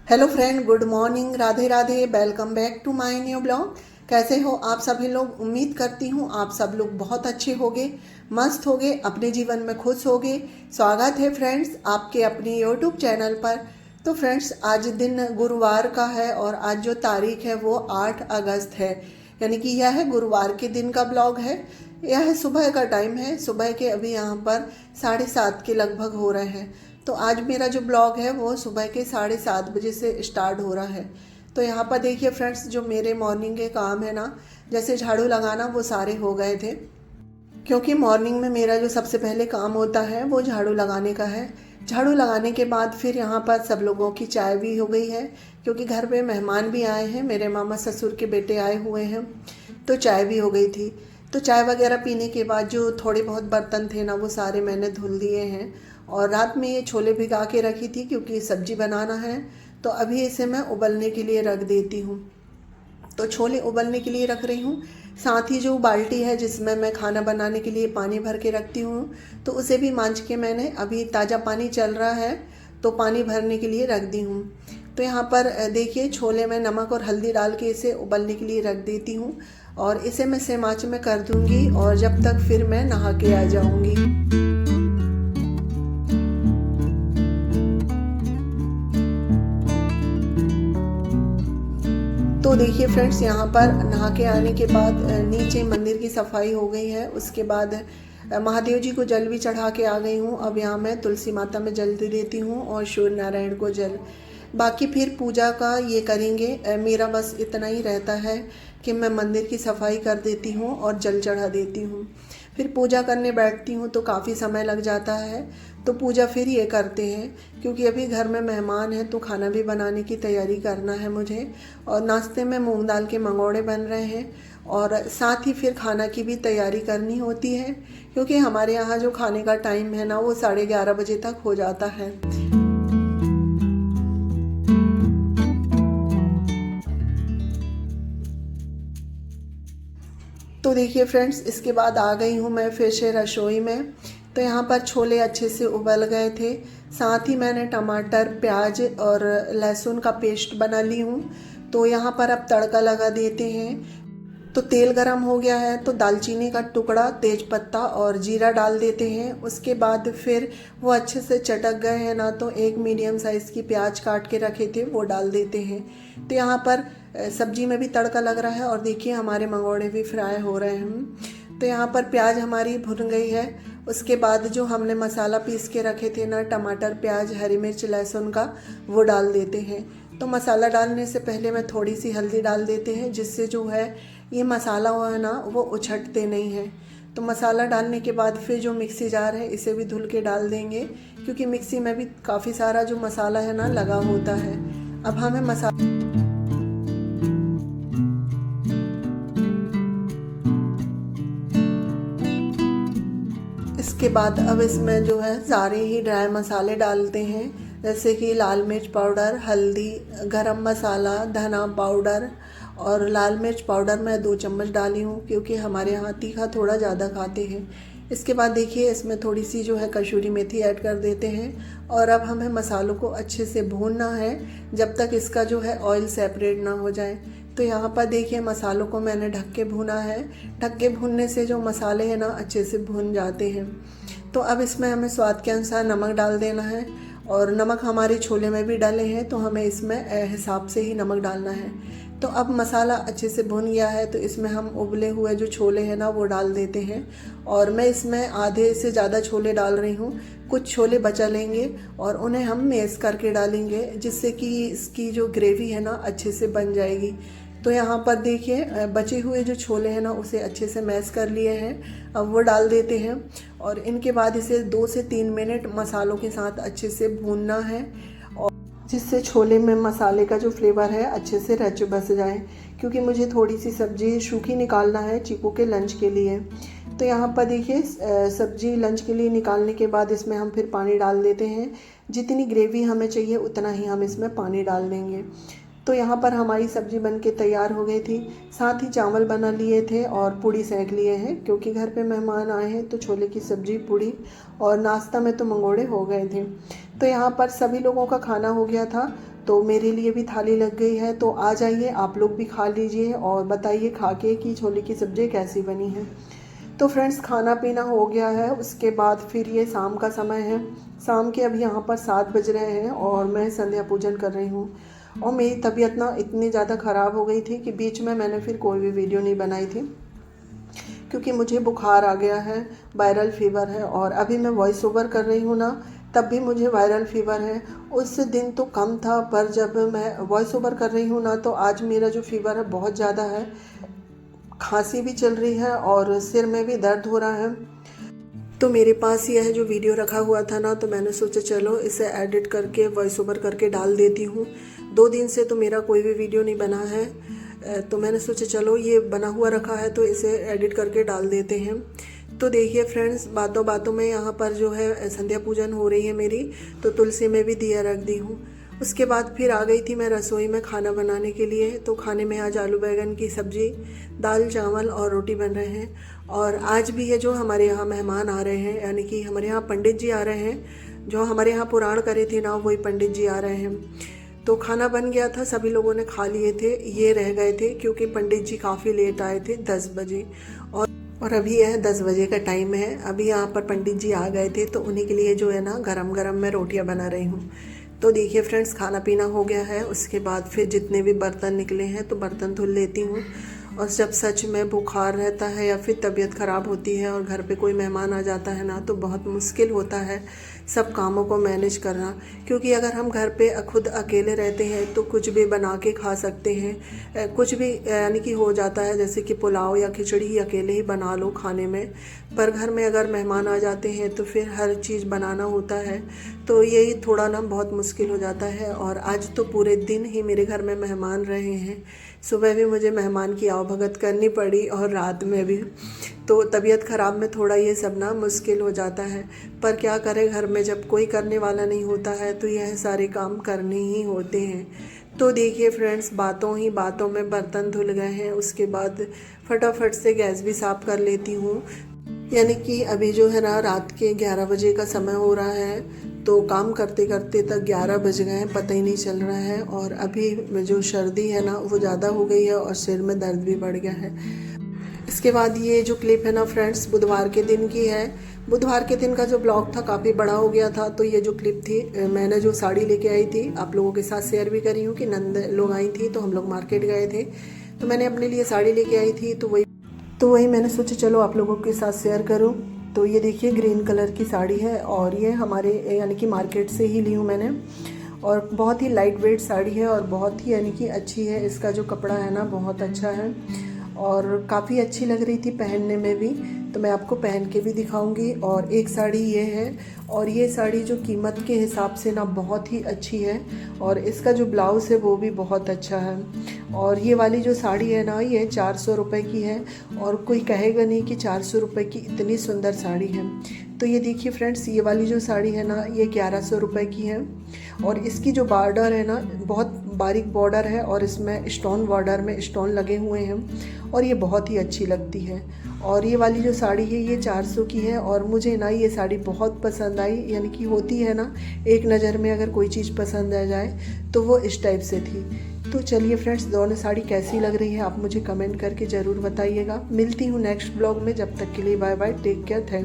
Hello friend, good morning, Radhe Radhe. Welcome back to my new blog. कैसे हो आप सभी लोग? उम्मीद करती हूँ आप सब लोग बहुत अच्छे होगे, मस्त होगे, अपने जीवन में खुश होगे। स्वागत है फ्रेंड्स आपके अपने यूट्यूब चैनल पर। तो फ्रेंड्स, आज दिन गुरुवार का है और आज जो तारीख है वो 8 अगस्त है, यानी कि यह है गुरुवार के दिन का ब्लॉग है। यह सुबह का टाइम है, सुबह के अभी यहाँ पर 7:30 के लगभग हो रहे हैं। तो आज मेरा जो ब्लॉग है वो सुबह के 7:30 बजे से स्टार्ट हो रहा है। तो यहाँ पर देखिए फ्रेंड्स, जो मेरे मॉर्निंग के काम है ना, जैसे झाड़ू लगाना, वो सारे हो गए थे, क्योंकि मॉर्निंग में मेरा जो सबसे पहले काम होता है वो झाड़ू लगाने का है। झाड़ू लगाने के बाद फिर यहाँ पर सब लोगों की चाय भी हो गई है, क्योंकि घर पे मेहमान भी आए हैं, मेरे मामा ससुर के बेटे आए हुए हैं, तो चाय भी हो गई थी। तो चाय वगैरह पीने के बाद जो थोड़े बहुत बर्तन थे ना, वो सारे मैंने धुल दिए हैं। और रात में ये छोले भिगा के रखी थी, क्योंकि सब्जी बनाना है, तो अभी इसे मैं उबलने के लिए रख देती हूँ। तो छोले उबलने के लिए रख रही हूँ। साथ ही जो बाल्टी है जिसमें मैं खाना बनाने के लिए पानी भर के रखती हूँ, तो उसे भी मांज के मैंने, अभी ताज़ा पानी चल रहा है तो पानी भरने के लिए रख दी हूँ। तो यहाँ पर देखिए, छोले में नमक और हल्दी डाल के इसे उबलने के लिए रख देती हूँ, और इसे मैं सेम आंच में कर दूँगी, और जब तक फिर मैं नहा के आ जाऊँगी। तो देखिए फ्रेंड्स, यहाँ पर नहा के आने के बाद नीचे मंदिर की सफाई हो गई है। उसके बाद महादेव जी को जल भी चढ़ा के आ गई हूँ। अब यहाँ मैं तुलसी माता में जल दे देती हूँ और सूर्य नारायण को जल। बाकी फिर पूजा का ये करेंगे। मेरा बस इतना ही रहता है कि मैं मंदिर की सफाई कर देती हूँ और जल चढ़ा देती हूँ। फिर पूजा करने बैठती हूँ तो काफ़ी समय लग जाता है, तो पूजा फिर ये करते हैं, क्योंकि अभी घर में मेहमान हैं तो खाना भी बनाने की तैयारी करना है मुझे। और नाश्ते में मूंग दाल के मंगोड़े बन रहे हैं, और साथ ही फिर खाना की भी तैयारी करनी होती है, क्योंकि हमारे यहाँ जो खाने का टाइम है ना, वो 11:30 बजे तक हो जाता है। तो देखिए फ्रेंड्स, इसके बाद आ गई हूँ मैं फिर से रसोई में। तो यहाँ पर छोले अच्छे से उबल गए थे। साथ ही मैंने टमाटर, प्याज और लहसुन का पेस्ट बना ली हूँ। तो यहाँ पर अब तड़का लगा देते हैं। तो तेल गरम हो गया है तो दालचीनी का टुकड़ा, तेज पत्ता और जीरा डाल देते हैं। उसके बाद फिर वो अच्छे से चटक गए हैं ना, तो एक मीडियम साइज़ की प्याज काट के रखे थे वो डाल देते हैं। तो यहाँ पर सब्जी में भी तड़का लग रहा है, और देखिए हमारे मंगोड़े भी फ्राई हो रहे हैं। तो यहाँ पर प्याज हमारी भुन गई है। उसके बाद जो हमने मसाला पीस के रखे थे ना, टमाटर, प्याज, हरी मिर्च, लहसुन का, वो डाल देते हैं। तो मसाला डालने से पहले मैं थोड़ी सी हल्दी डाल देते हैं, जिससे जो है ये मसाला हुआ है ना, वो उछटते नहीं हैं। तो मसाला डालने के बाद फिर जो मिक्सी जार है इसे भी धुल के डाल देंगे, क्योंकि मिक्सी में भी काफ़ी सारा जो मसाला है ना लगा होता है। अब हमें मसाला इसके बाद अब इसमें जो है सारे ही ड्राई मसाले डालते हैं, जैसे कि लाल मिर्च पाउडर, हल्दी, गरम मसाला, धना पाउडर और लाल मिर्च पाउडर मैं 2 चम्मच डाली हूँ, क्योंकि हमारे यहाँ तीखा थोड़ा ज़्यादा खाते हैं। इसके बाद देखिए इसमें थोड़ी सी जो है कसूरी मेथी ऐड कर देते हैं, और अब हमें मसालों को अच्छे से भूनना है जब तक इसका जो है ऑयल सेपरेट ना हो जाए। तो यहाँ पर देखिए मसालों को मैंने ढक के भुना है। ढक के भुनने से जो मसाले हैं ना अच्छे से भुन जाते हैं। तो अब इसमें हमें स्वाद के अनुसार नमक डाल देना है, और नमक हमारे छोले में भी डाले हैं तो हमें इसमें हिसाब से ही नमक डालना है। तो अब मसाला अच्छे से भुन गया है, तो इसमें हम उबले हुए जो छोले हैं ना वो डाल देते हैं, और मैं इसमें आधे से ज़्यादा छोले डाल रही हूँ। कुछ छोले बचा लेंगे और उन्हें हम मैश करके डालेंगे, जिससे कि इसकी जो ग्रेवी है ना अच्छे से बन जाएगी। तो यहाँ पर देखिए बचे हुए जो छोले हैं ना उसे अच्छे से मैश कर लिए हैं, अब वो डाल देते हैं, और इनके बाद इसे 2 से 3 मिनट मसालों के साथ अच्छे से भूनना है, और जिससे छोले में मसाले का जो फ्लेवर है अच्छे से रच बस जाए, क्योंकि मुझे थोड़ी सी सब्ज़ी सूखी निकालना है चीकू के लंच के लिए। तो यहाँ पर देखिए सब्ज़ी लंच के लिए निकालने के बाद इसमें हम फिर पानी डाल देते हैं। जितनी ग्रेवी हमें चाहिए उतना ही हम इसमें पानी डाल देंगे। तो यहाँ पर हमारी सब्ज़ी बनके तैयार हो गई थी। साथ ही चावल बना लिए थे और पूड़ी सेंक लिए हैं, क्योंकि घर पे मेहमान आए हैं, तो छोले की सब्ज़ी, पूड़ी और नाश्ता में तो मंगोड़े हो गए थे। तो यहाँ पर सभी लोगों का खाना हो गया था। तो मेरे लिए भी थाली लग गई है। तो आ जाइए, आप लोग भी खा लीजिए और बताइए खा के कि छोले की सब्ज़ी कैसी बनी है। तो फ्रेंड्स, खाना पीना हो गया है। उसके बाद फिर ये शाम का समय है। शाम के अभी यहाँ पर 7 बज रहे हैं और मैं संध्या पूजन कर रही हूँ। और मेरी तबीयत ना इतनी ज़्यादा ख़राब हो गई थी कि बीच में मैंने फिर कोई भी वीडियो नहीं बनाई थी, क्योंकि मुझे बुखार आ गया है, वायरल फ़ीवर है। और अभी मैं वॉइस ओवर कर रही हूँ ना, तब भी मुझे वायरल फ़ीवर है। उस दिन तो कम था, पर जब मैं वॉइस ओवर कर रही हूँ ना, तो आज मेरा जो फ़ीवर है बहुत ज़्यादा है। खांसी भी चल रही है और सिर में भी दर्द हो रहा है। तो मेरे पास यह जो वीडियो रखा हुआ था ना, तो मैंने सोचा चलो इसे एडिट करके वॉइस ओवर करके डाल देती हूँ। 2 दिन से तो मेरा कोई भी वीडियो नहीं बना है, तो मैंने सोचा चलो ये बना हुआ रखा है तो इसे एडिट करके डाल देते हैं। तो देखिए फ्रेंड्स, बातों बातों में यहाँ पर जो है संध्या पूजन हो रही है मेरी, तो तुलसी में भी दिया रख दी हूँ। उसके बाद फिर आ गई थी मैं रसोई में खाना बनाने के लिए। तो खाने में आज आलू बैंगन की सब्ज़ी, दाल चावल और रोटी बन रहे हैं। और आज भी है जो हमारे यहाँ मेहमान आ रहे हैं, यानी कि हमारे यहाँ पंडित जी आ रहे हैं। जो हमारे यहाँ पुराण करे थे ना, वही पंडित जी आ रहे हैं। तो खाना बन गया था, सभी लोगों ने खा लिए थे। ये रह गए थे क्योंकि पंडित जी काफ़ी लेट आए थे, 10 बजे। और अभी यह 10 बजे का टाइम है। अभी यहाँ पर पंडित जी आ गए थे, तो उन्हीं के लिए जो है ना गरम गरम मैं रोटियाँ बना रही हूँ। तो देखिए फ्रेंड्स, खाना पीना हो गया है। उसके बाद फिर जितने भी बर्तन निकले हैं तो बर्तन धुल लेती हूँ। और जब सच में बुखार रहता है या फिर तबीयत ख़राब होती है और घर पे कोई मेहमान आ जाता है ना, तो बहुत मुश्किल होता है सब कामों को मैनेज करना। क्योंकि अगर हम घर पे खुद अकेले रहते हैं तो कुछ भी बना के खा सकते हैं, कुछ भी यानी कि हो जाता है, जैसे कि पुलाव या खिचड़ी ही अकेले ही बना लो खाने में। पर घर में अगर मेहमान आ जाते हैं तो फिर हर चीज़ बनाना होता है, तो यही थोड़ा ना बहुत मुश्किल हो जाता है। और आज तो पूरे दिन ही मेरे घर में मेहमान रहे हैं। सुबह भी मुझे मेहमान की आवभगत करनी पड़ी और रात में भी। तो तबीयत ख़राब में थोड़ा ये सब ना मुश्किल हो जाता है, पर क्या करें, घर में जब कोई करने वाला नहीं होता है तो यह सारे काम करने ही होते हैं। तो देखिए फ्रेंड्स, बातों ही बातों में बर्तन धुल गए हैं। उसके बाद फटाफट से गैस भी साफ़ कर लेती हूँ। यानी कि अभी जो है ना रात के 11 बजे का समय हो रहा है, तो काम करते करते तक 11 बज गए हैं, पता ही नहीं चल रहा है। और अभी जो सर्दी है ना वो ज़्यादा हो गई है और सिर में दर्द भी बढ़ गया है। इसके बाद ये जो क्लिप है ना फ्रेंड्स, बुधवार के दिन की है। बुधवार के दिन का जो ब्लॉग था काफ़ी बड़ा हो गया था, तो ये जो क्लिप थी, मैंने जो साड़ी लेके आई थी आप लोगों के साथ शेयर भी करी हूँ कि नंद लोग आई थी, तो हम लोग मार्केट गए थे, तो मैंने अपने लिए साड़ी लेके आई थी। तो वही मैंने सोचा चलो आप लोगों के साथ शेयर करूं। तो ये देखिए ग्रीन कलर की साड़ी है और ये हमारे यानी कि मार्केट से ही ली हूँ मैंने। और बहुत ही लाइट वेट साड़ी है और बहुत ही यानी कि अच्छी है। इसका जो कपड़ा है ना बहुत अच्छा है और काफ़ी अच्छी लग रही थी पहनने में भी। तो मैं आपको पहन के भी दिखाऊंगी। और एक साड़ी ये है, और ये साड़ी जो कीमत के हिसाब से ना बहुत ही अच्छी है। और इसका जो ब्लाउज़ है वो भी बहुत अच्छा है। और ये वाली जो साड़ी है ना, ये 400 रुपये की है। और कोई कहेगा नहीं कि 400 रुपये की इतनी सुंदर साड़ी है। तो ये देखिए फ्रेंड्स, ये वाली जो साड़ी है ना, ये 1100 रुपये की है। और इसकी जो बॉर्डर है ना, बहुत बारीक बॉर्डर है और इसमें स्टोन, बॉर्डर में स्टोन लगे हुए हैं और ये बहुत ही अच्छी लगती है। और ये वाली जो साड़ी है ये 400 की है। और मुझे ना ये साड़ी बहुत पसंद आई। यानी कि होती है ना, एक नज़र में अगर कोई चीज़ पसंद आ जाए तो वो इस टाइप से थी। तो चलिए फ्रेंड्स, दोनों साड़ी कैसी लग रही है आप मुझे कमेंट करके ज़रूर बताइएगा। मिलती हूँ नेक्स्ट ब्लॉग में, जब तक के लिए bye bye, take care, thanks.